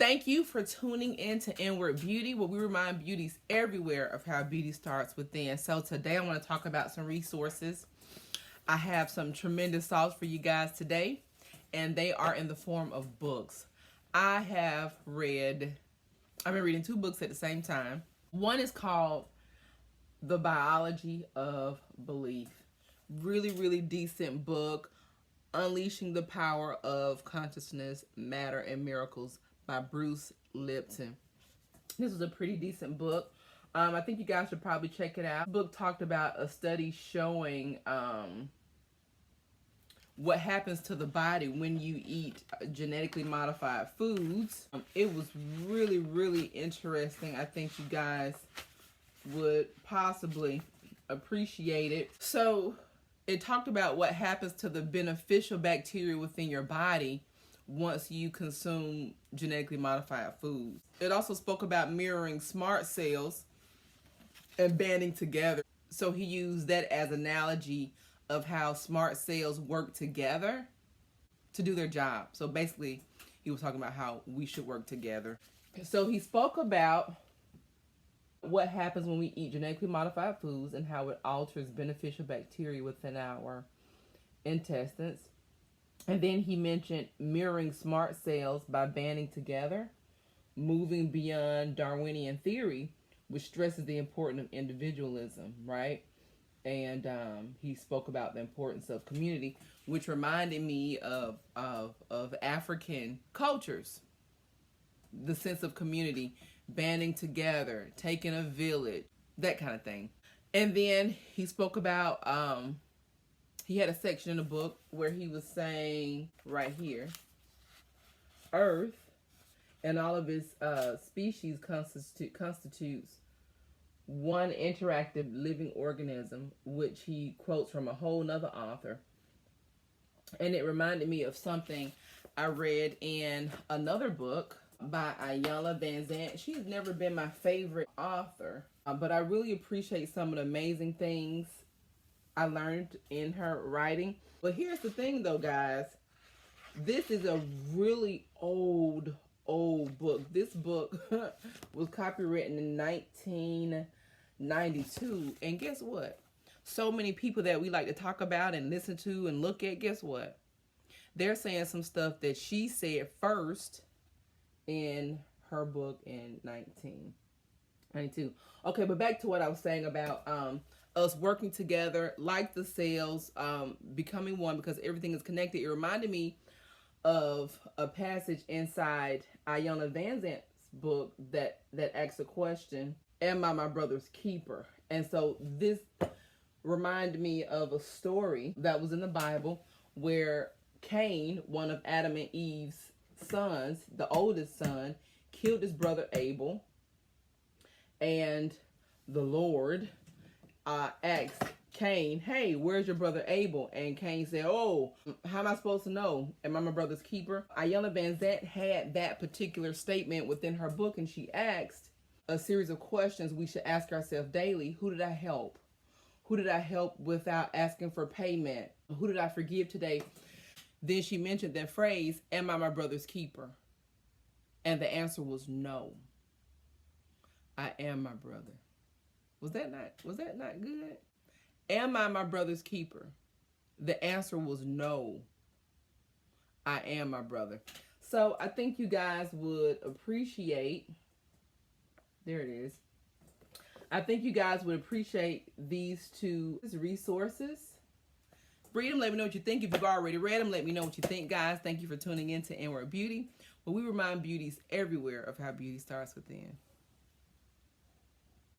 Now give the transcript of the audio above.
Thank you for tuning in to Inward Beauty, where we remind beauties everywhere of how beauty starts within. So today I want to talk about some resources. I have some tremendous thoughts for you guys today, and they are in the form of books. I've been reading two books at the same time. One is called The Biology of Belief. Really, really decent book. Unleashing the Power of Consciousness, Matter, and Miracles by Bruce Lipton. This was a pretty decent book. I think you guys should probably check it out. The book talked about a study showing what happens to the body when you eat genetically modified foods. It was really, really interesting. I think you guys would possibly appreciate it. So it talked about what happens to the beneficial bacteria within your body once you consume genetically modified foods. It also spoke about mirroring smart cells and banding together. So he used that as an analogy of how smart cells work together to do their job. So basically, he was talking about how we should work together. So he spoke about what happens when we eat genetically modified foods and how it alters beneficial bacteria within our intestines. And then he mentioned mirroring smart cells by banding together, moving beyond Darwinian theory, which stresses the importance of individualism, right? And he spoke about the importance of community, which reminded me of African cultures. The sense of community, banding together, taking a village, that kind of thing. And then he spoke about, he had a section in the book where he was saying right here, Earth and all of its species constitutes one interactive living organism, which he quotes from a whole nother author. And it reminded me of something I read in another book by Iyanla Vanzant. She's never been my favorite author, but I really appreciate some of the amazing things I learned in her writing. But here's the thing though, guys. This is a really old book. This book was copywritten in 1992. And guess what? So many people that we like to talk about and listen to and look at, guess what? They're saying some stuff that she said first in her book in 1992. Okay, but back to what I was saying about us working together like the cells, becoming one because everything is connected. It reminded me of a passage inside Iyanla Vanzant's book that asks a question, am I my brother's keeper? And so this reminded me of a story that was in the Bible where Cain, one of Adam and Eve's sons, the oldest son, killed his brother Abel, and the Lord asked Cain, hey, where's your brother Abel? And Cain said, oh, how am I supposed to know? Am I my brother's keeper? Iyanla Vanzant had that particular statement within her book, and she asked a series of questions we should ask ourselves daily. Who did I help? Who did I help without asking for payment? Who did I forgive today? Then she mentioned that phrase, am I my brother's keeper? And the answer was no. I am my brother. Was that not good? Am I my brother's keeper? The answer was no. I am my brother. So I think you guys would appreciate, there it is. I think you guys would appreciate these two resources. Read them, let me know what you think. If you've already read them, let me know what you think, guys. Thank you for tuning in to Inward Beauty, where we remind beauties everywhere of how beauty starts within.